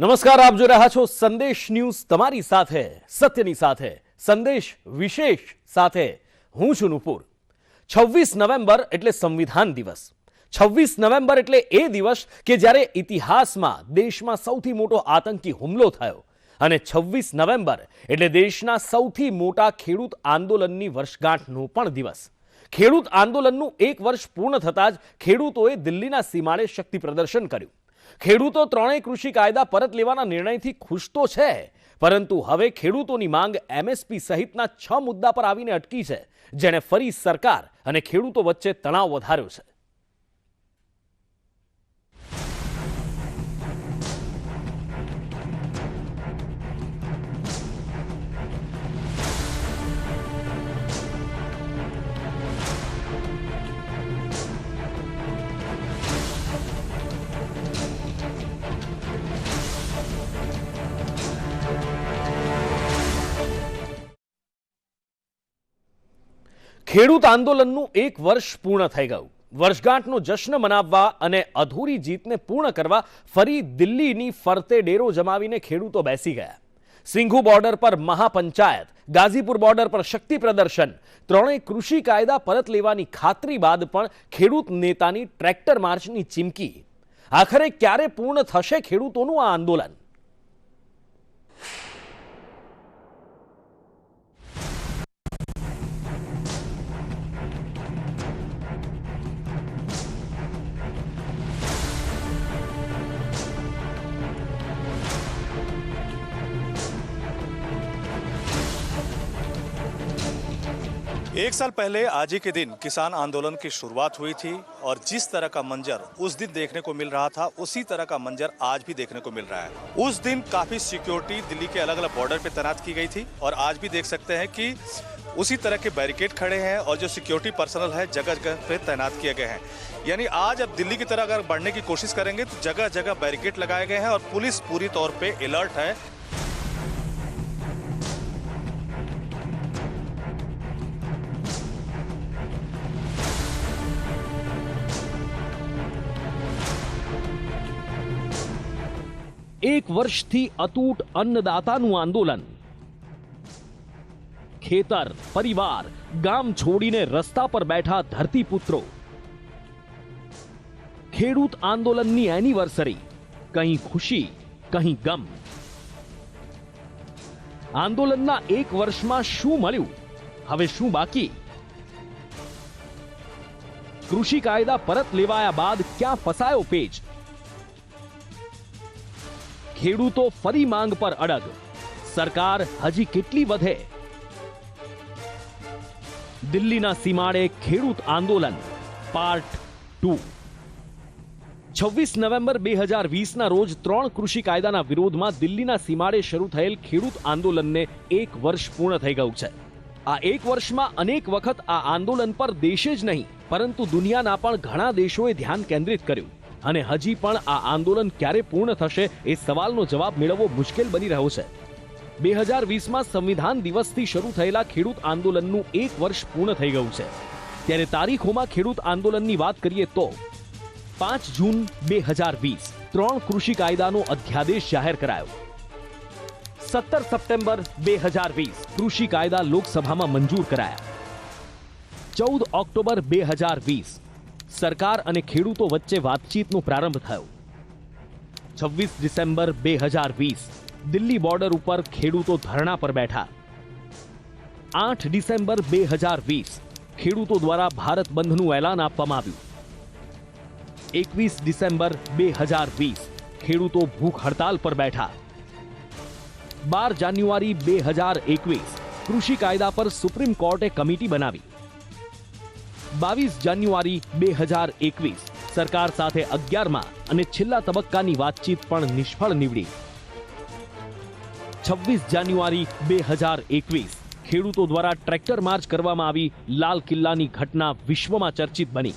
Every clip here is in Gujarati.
નમસ્કાર, આપ જોઈ રહ્યા છો સંદેશ ન્યૂઝ, તમારી સાથે સત્યની સાથે સંદેશ વિશેષ સાથે હું છું નુપુર। 26 નવેમ્બર એટલે સંવિધાન દિવસ। 26 નવેમ્બર એટલે એ દિવસ કે જ્યારે ઇતિહાસમાં દેશમાં સૌથી મોટો આતંકી હુમલો થયો અને 26 નવેમ્બર એટલે દેશના સૌથી મોટા ખેડૂત આંદોલનની વર્ષગાંઠનો પણ દિવસ। ખેડૂત આંદોલનનું 1 વર્ષ પૂર્ણ થતાં જ ખેડૂતોએ દિલ્હીના સીમાડે શક્તિ પ્રદર્શન કર્યું। ખેડૂતો ત્રણેય કૃષિ કાયદા પરત લેવાના નિર્ણયથી ખુશ તો છે, પરંતુ હવે ખેડૂતોની માંગ એમએસપી સહિતના 6 મુદ્દા પર આવીને અટકી છે, જેણે ફરી સરકાર અને ખેડૂતો વચ્ચે તણાવ વધાર્યો છે। ખેડૂત આંદોલનનું 1 વર્ષ પૂર્ણ થઈ ગયું। વર્ષગાંઠનો જશ્ન મનાવવા અને અધૂરી જીતને પૂર્ણ કરવા ફરી દિલ્હીની ફરતે ડેરો જમાવીને ખેડૂતો બેસી ગયા। સિંઘુ બોર્ડર પર મહાપંચાયત, ગાઝીપુર બોર્ડર પર શક્તિ પ્રદર્શન, ત્રણેય કૃષિ કાયદા પરત લેવાની ખાતરી બાદ પણ ખેડૂત નેતાની ટ્રેક્ટર માર્ચની ચીમકી। આખરે ક્યારે પૂર્ણ થશે ખેડૂતોનું આ આંદોલન? एक साल पहले आज ही के दिन किसान आंदोलन की शुरुआत हुई थी और जिस तरह का मंजर उस दिन देखने को मिल रहा था, उसी तरह का मंजर आज भी देखने को मिल रहा है। उस दिन काफी सिक्योरिटी दिल्ली के अलग अलग बॉर्डर पे तैनात की गई थी और आज भी देख सकते हैं कि उसी तरह के बैरिकेड खड़े हैं और जो सिक्योरिटी पर्सनल है जगह जगह पे तैनात किए गए हैं। यानी आज अब दिल्ली की तरह अगर बढ़ने की कोशिश करेंगे तो जगह जगह बैरिकेड लगाए गए हैं और पुलिस पूरी तौर पे अलर्ट है। एक वर्षથી અતૂટ અન્નદાતાનું આંદોલન। ખેતર, પરિવાર, ગામ છોડીને રસ્તા પર બેઠા ધરતીપુત્રો। ખેડૂત આંદોલનની એનિવર્સરી, કहीं ખુશી, કहीं ગમ। આંદોલનના 1 વર્ષમાં શું મળ્યું, હવે શું બાકી? કૃષિ કાયદા પરત લેવાયા બાદ ક્યાં ફસાયો પેચ? ખેડૂતો ફરી માંગ પર અડગ, સરકાર હજી કેટલી વધે? દિલ્હીના સીમાડે ખેડૂત આંદોલન પાર્ટ 2। 26 નવેમ્બર 2020ના રોજ 3 કૃષિ કાયદાના વિરોધમાં દિલ્હીના સીમાડે શરૂ થયેલ ખેડૂત આંદોલનને 1 વર્ષ પૂર્ણ થઈ ગયું છે। આ 1 વર્ષમાં અનેક વખત આ આંદોલન પર દેશે જ નહીં, પરંતુ દુનિયાના પણ ઘણા દેશોએ ધ્યાન કેન્દ્રિત કર્યું અને હજી પણ આ આંદોલન ક્યારે પૂર્ણ થશે એ સવાલનો જવાબ મેળવવો મુશ્કેલ બની રહ્યો છે। 2020માં સંવિધાન દિવસથી શરૂ થયેલા ખેડૂત આંદોલનનું 1 વર્ષ પૂર્ણ થઈ ગયું છે। ત્યારે તારીખોમાં ખેડૂત આંદોલનની વાત કરીએ તો 5 જૂન 2020 3 કૃષિ કાયદાનો અધ્યાદેશ જાહેર કરાયો। 17 સપ્ટેમ્બર 2020 કૃષિ કાયદા લોકસભામાં મંજૂર કરાયા। 14 ઓક્ટોબર 2020 સરકાર અને ખેડૂતો વચ્ચે વાતચીતનો પ્રારંભ થયો। 26 ડિસેમ્બર 2020 દિલ્હી બોર્ડર ઉપર ખેડૂતો ધરણા પર બેઠા। 8 ડિસેમ્બર 2020 ખેડૂતો દ્વારા ભારત બંધનું એલાન આપવામાં આવ્યું। 21 ડિસેમ્બર 2020 ખેડૂતો ભૂખ હડતાલ પર બેઠા। 12 જાન્યુઆરી 2021 કૃષિ કાયદા પર સુપ્રીમ કોર્ટે કમિટી બનાવી। 22 જાન્યુઆરી 2021 સરકાર સાથે 11મા અને છેલ્લા તબક્કાની વાતચીત પણ નિષ્ફળ નીવડી। 26 જાન્યુઆરી 2021 ખેડૂતો દ્વારા ટ્રેક્ટર માર્ચ કરવામાં આવી લાલ કિલ્લાની ઘટના વિશ્વમાં ચર્ચિત બની।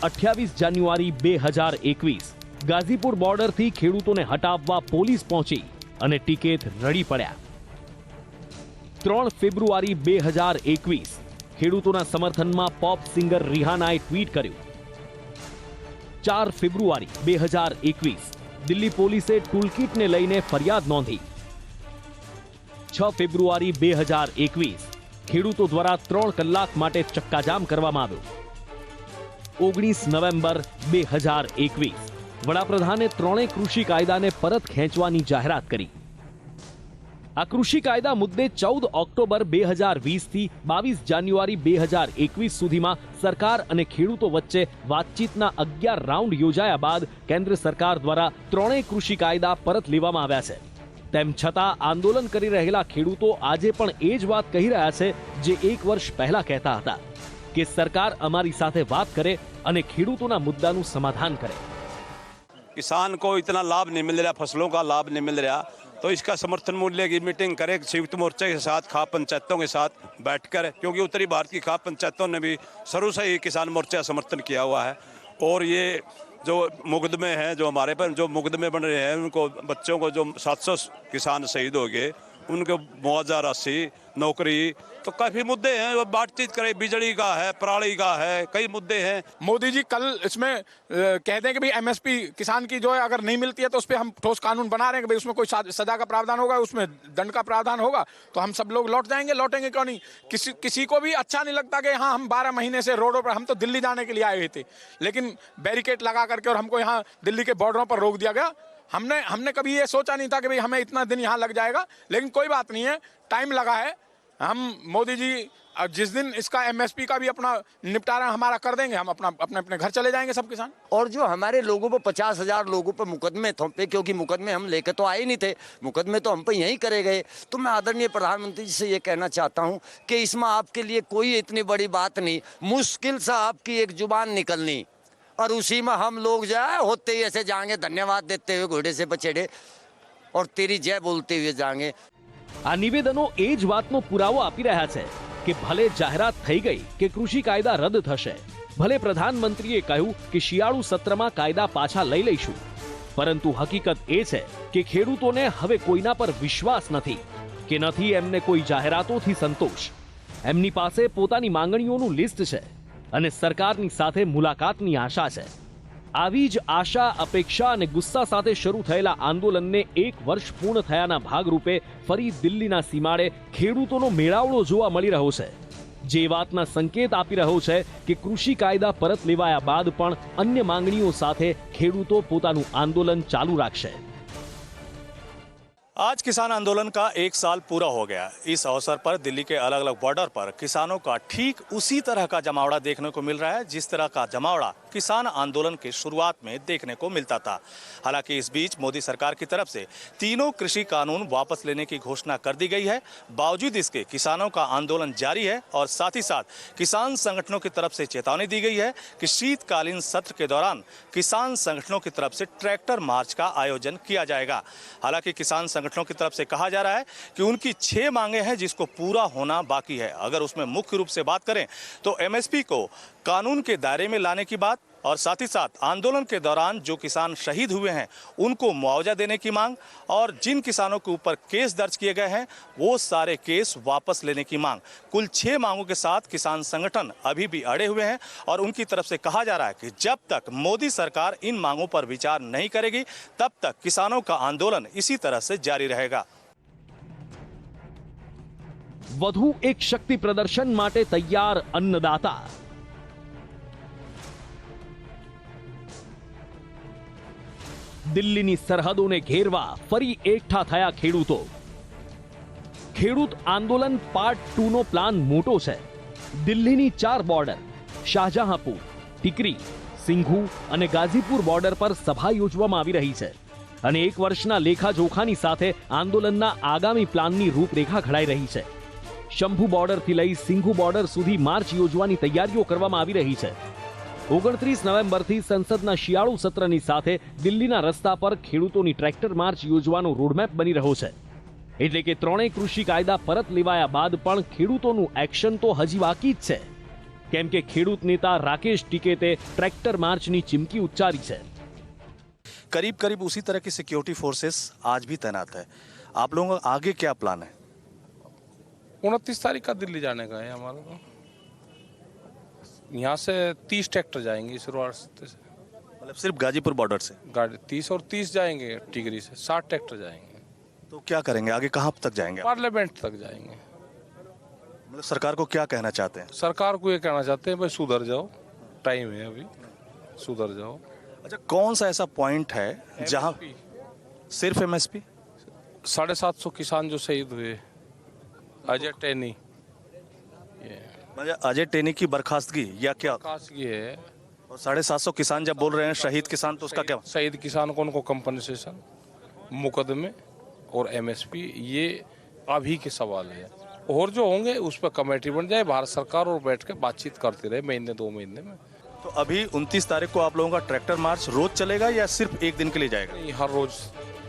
28 જાન્યુઆરી 2021 ગાઝીપુર બોર્ડરથી ખેડૂતોને હટાવવા પોલીસ પહોંચી અને ટિકેત રડી પડ્યા। 3 ફેબ્રુઆરી 2021 ખેડૂતોના સમર્થનમાં પોપ સિંગર રિહાનાએ ટ્વીટ કર્યું। 4 ફેબ્રુઆરી 2021 દિલ્હી પોલીસે ટૂલકીટને લઈને ફરિયાદ નોંધી. 6 ફેબ્રુઆરી 2021 ખેડૂતો દ્વારા 3 કલાક માટે ચક્કાજામ કરવામાં આવ્યો. 19 નવેમ્બર 2021 વડાપ્રધાને ત્રણેય કૃષિ કાયદાને પરત ખેંચવાની જાહેરાત કરી. આ કૃષિ કાયદા મુદ્દે 14 ઓક્ટોબર 2020 થી 22 જાન્યુઆરી 2021 સુધીમાં સરકાર અને ખેડૂતો વચ્ચે વાતચીતના 11 રાઉન્ડ યોજાયા બાદ કેન્દ્ર સરકાર દ્વારા ત્રણેય કૃષિ કાયદા પરત લેવામાં આવ્યા છે. તેમ છતાં આંદોલન કરી રહેલા ખેડૂતો આજે પણ એ જ વાત કહી રહ્યા છે જે 1 વર્ષ પહેલા કહેતા હતા કે સરકાર અમારી સાથે વાત કરે અને ખેડૂતોના મુદ્દાનું સમાધાન કરે. किसान को इतना लाभ नहीं मिल रहा, फसलों का लाभ नहीं मिल रहा, तो इसका समर्थन मूल्य की मीटिंग करें संयुक्त मोर्चे के साथ, खाप पंचायतों के साथ बैठकर, क्योंकि उत्तरी भारत की खाप पंचायतों ने भी शुरू से ही किसान मोर्चे का समर्थन किया हुआ है. और ये जो मुकदमे हैं, जो हमारे पर जो मुकदमे बन रहे हैं, उनको बच्चों को जो 700 किसान शहीद हो गए, उनको मुआवजा राशि, नौकरी, तो काफी मुद्दे हैं. वो बातचीत करें, बिजली का है, पराली का है, कई मुद्दे हैं. मोदी जी कल इसमें कह दें कि भाई एमएसपी किसान की जो है अगर नहीं मिलती है तो उस पर हम ठोस कानून बना रहे हैं कि भाई उसमें कोई सजा का प्रावधान होगा, उसमें दंड का प्रावधान होगा, तो हम सब लोग लौट जाएंगे. लौटेंगे क्यों नहीं? किसी को भी अच्छा नहीं लगता कि हाँ हम 12 महीने से रोडों पर, हम तो दिल्ली जाने के लिए आए हुए थे, लेकिन बैरिकेड लगा करके और हमको यहाँ दिल्ली के बॉर्डरों पर रोक दिया गया. हमने कभी ये सोचा नहीं था कि भाई हमें इतना दिन यहाँ लग जाएगा, लेकिन कोई बात नहीं है, टाइम लगा है. हम मोदी जी जिस दिन इसका एमएसपी का भी अपना निपटारा हमारा कर देंगे, हम अपने घर चले जाएंगे सब किसान. और जो हमारे लोगों पर 50,000 लोगों पर मुकदमे थोपे, क्योंकि मुकदमे हम लेकर तो आए नहीं थे, मुकदमे तो हम पे यहीं करे गए. तो मैं आदरणीय प्रधानमंत्री जी से ये कहना चाहता हूँ कि इसमें आपके लिए कोई इतनी बड़ी बात नहीं, मुश्किल से आपकी एक जुबान निकलनी और उसी में हम लोग जाए होते ही ऐसे जाएंगे, धन्यवाद देते हुए घोड़े से बछेड़े और तेरी जय बोलते हुए जाएंगे. આ નિવેદનો એ જ વાતનો પુરાવો આપી રહ્યા છે કે ભલે જાહેરાત થઈ ગઈ કે કૃષિ કાયદા રદ થશે, ભલે પ્રધાનમંત્રીએ કહ્યું કે શિયાળુ સત્રમાં કાયદા પાછા લઈ લઈશું, પરંતુ હકીકત એ છે કે ખેડૂતોને હવે કોઈના પર વિશ્વાસ નથી કે નથી એમને કોઈ જાહેરાતોથી સંતોષ. એમની પાસે પોતાની માંગણીઓનું લિસ્ટ છે અને સરકારની સાથે મુલાકાતની આશા છે. આવી જ આશા, અપેક્ષા અને ગુસ્સા સાથે શરૂ થયેલા આંદોલનને 1 વર્ષ પૂર્ણ થયાના ભાગરૂપે ફરી દિલ્હીના સીમાડે ખેડૂતોનો મેળાવડો જોવા મળી રહ્યો છે, જે વાતના સંકેત આપી રહ્યો છે કે કૃષિ કાયદા પરત લેવાયા બાદ પણ અન્ય માંગણીઓ સાથે ખેડૂતો પોતાનું આંદોલન ચાલુ રાખશે. आज किसान आंदोलन का 1 साल पूरा हो गया. इस अवसर पर दिल्ली के अलग अलग बॉर्डर पर किसानों का ठीक उसी तरह का जमावड़ा देखने को मिल रहा है जिस तरह का जमावड़ा किसान आंदोलन की शुरुआत में देखने को मिलता था. हालांकि इस बीच मोदी सरकार की तरफ से तीनों कृषि कानून वापस लेने की घोषणा कर दी गई है. बावजूद इसके किसानों का आंदोलन जारी है और साथ ही साथ किसान संगठनों की तरफ से चेतावनी दी गई है कि शीतकालीन सत्र के दौरान किसान संगठनों की तरफ से ट्रैक्टर मार्च का आयोजन किया जाएगा. हालांकि किसान संगठनों की तरफ से कहा जा रहा है कि उनकी 6 मांगे हैं जिसको पूरा होना बाकी है. अगर उसमें मुख्य रूप से बात करें तो एमएसपी को कानून के दायरे में लाने की बात और साथ ही साथ आंदोलन के दौरान जो किसान शहीद हुए हैं उनको मुआवजा देने की मांग और जिन किसानों के ऊपर केस दर्ज किए गए हैं वो सारे केस वापस लेने की मांग. कुल 6 मांगों के साथ किसान संगठन अभी भी अड़े हुए हैं और उनकी तरफ से कहा जा रहा है कि जब तक मोदी सरकार इन मांगों पर विचार नहीं करेगी तब तक किसानों का आंदोलन इसी तरह से जारी रहेगा. વધુ એક શક્તિ પ્રદર્શન માટે તૈયાર અન્નદાતા. દિલ્હીની સરહદોને ઘેરવા ફરી એકઠા થયા ખેડૂતો. ખેડૂત આંદોલન પાર્ટ 2 નો પ્લાન મોટો છે. દિલ્હીની 4 બોર્ડર શાહજહાંપુર, ટિકરી, સિંઘુ અને ગાઝીપુર બોર્ડર પર સભા યોજવામાં આવી રહી છે અને 1 વર્ષના લેખાજોખાની સાથે આંદોલનના આગામી પ્લાનની રૂપરેખા ઘડાઈ રહી છે. શંભુ બોર્ડરથી લઈ સિંઘુ બોર્ડર સુધી માર્ચ યોજવાની તૈયારીઓ કરવામાં આવી રહી છે. 29 નવેમ્બરથી સંસદના શિયાળુ સત્રની સાથે દિલ્હીના રસ્તા પર ખેડૂતોની ટ્રેક્ટર માર્ચ યોજવાનો રોડમેપ બની રહ્યો છે. એટલે કે ત્રણેય કૃષિ કાયદા પરત લેવાયા બાદ પણ ખેડૂતોનું એક્શન તો હજી બાકી જ છે, કેમ કે ખેડૂત નેતા રાકેશ ટિકैते ટ્રેક્ટર માર્ચની ચીમકી ઉચ્ચારી છે. करीब करीब उसी तरह की सिक्योरिटी फोर्सेस आज भी तैनात है. आप लोगों का आगे क्या प्लान है? 29 तारीख का दिल्ली जाने का है हमारा. तो यहाँ से 30 ट्रैक्टर जाएंगे शुरुआत से. मतलब सिर्फ गाजीपुर बॉर्डर से। गाड़ी 30 और 30 जाएंगे टिगरी से, 60 ट्रैक्टर जाएंगे, तो क्या करेंगे आगे, कहाँ तक जाएंगे आप? पार्लियामेंट तक जाएंगे। मतलब सरकार को क्या कहना चाहते हैं? सरकार को ये कहना चाहते हैं भाई सुधर जाओ, टाइम है अभी, सुधर जाओ। अच्छा, कौन सा ऐसा पॉइंट है जहां सिर्फ एमएसपी? 750 किसान जो शहीद हुए, अजय टेनी, मतलब अजय टेनी की बर्खास्तगी या क्या? खास ये है, और 750 किसान जब बोल रहे हैं शहीद किसान, तो उसका क्या? शहीद किसान को उनको कंपनसेशन, मुकदमे और एमएसपी, ये अभी के सवाल है। और जो होंगे उस पर कमेटी बन जाए, भारत सरकार और बैठ के बातचीत करती रहे महीने 2 महीने में। तो अभी 29 तारीख को आप लोगों का ट्रैक्टर मार्च रोज चलेगा या सिर्फ एक दिन के लिए जाएगा? नहीं, हर रोज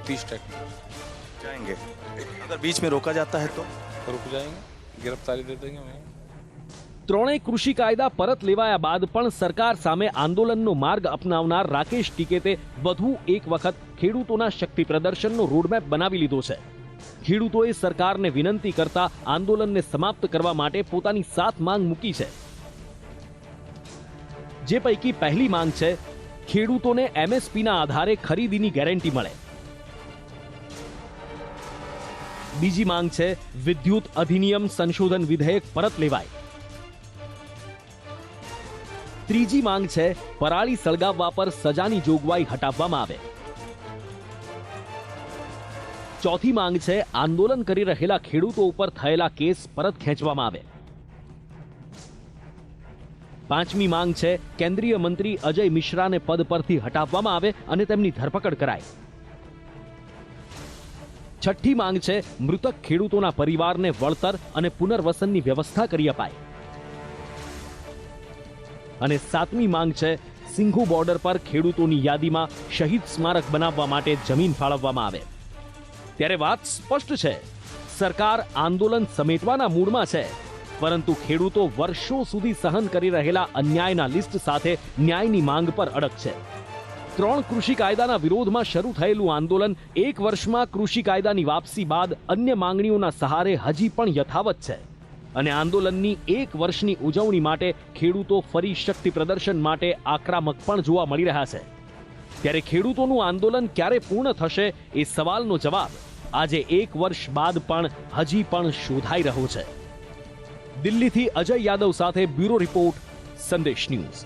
30 ट्रैक्टर जाएंगे। अगर बीच में रोका जाता है तो रुक जाएंगे, गिरफ्तारी दे देंगे वहीं। ત્રણેય કૃષિ કાયદા પરત લેવાયા બાદ પણ સરકાર સામે આંદોલનનો માર્ગ અપનાવનાર રાકેશ ટિકેતે વધુ એક વખત ખેડૂતોના શક્તિ પ્રદર્શનનો રોડમેપ બનાવી લીધો છે. ખેડૂતોએ સરકારને વિનંતી કરતા આંદોલનને સમાપ્ત કરવા માટે પોતાની 7 માંગ મૂકી છે. જે પૈકી પહેલી માંગ છે ખેડૂતોને એમએસપીના આધારે ખરીદીની ગેરંટી મળે. બીજી માંગ છે વિદ્યુત અધિનિયમ સંશોધન વિધેયક પરત લેવાય. ત્રીજી માંગ છે પરાળી સળગાવવા પર સજાની જોગવાઈ હટાવવામાં આવે. ચોથી માંગ છે આંદોલન કરી રહેલા ખેડૂતો ઉપર થયેલા કેસ પરત ખેંચવામાં આવે. પાંચમી માંગ છે કેન્દ્રીય મંત્રી અજય મિશ્રાને પદ પરથી હટાવવામાં આવે અને તેમની ધરપકડ કરાય. છઠ્ઠી માંગ છે મૃતક ખેડૂતોના પરિવારને વળતર અને પુનર્વસનની વ્યવસ્થા કરી અપાય. અને સાતમી માંગ છે સિંઘુ બોર્ડર પર ખેડૂતોની યાદીમાં શહીદ સ્મારક બનાવવા માટે જમીન ફાળવવામાં આવે. ત્યારે વાત સ્પષ્ટ છે, સરકાર આંદોલન સમેટવાના મૂડમાં છે, પરંતુ ખેડૂતો વર્ષો સુધી સહન કરી રહેલા અન્યાયના લિસ્ટ સાથે ન્યાયની માંગ પર અડગ છે. 3 કૃષિ કાયદાના વિરોધમાં શરૂ થયેલું આંદોલન 1 વર્ષમાં કૃષિ કાયદાની વાપસી બાદ અન્ય માંગણીઓના સહારે હજી પણ યથાવત છે. અને આંદોલનની 1 વર્ષની ઉજવણી માટે ખેડૂતો ફરી શક્તિ પ્રદર્શન માટે આક્રમક પણ જોવા મળી રહ્યા છે. ત્યારે ખેડૂતોનું આંદોલન ક્યારે પૂર્ણ થશે એ સવાલનો જવાબ આજે 1 વર્ષ બાદ પણ હજી પણ શોધાઈ રહ્યો છે. દિલ્હીથી અજય યાદવ સાથે બ્યુરો રિપોર્ટ, સંદેશ ન્યૂઝ.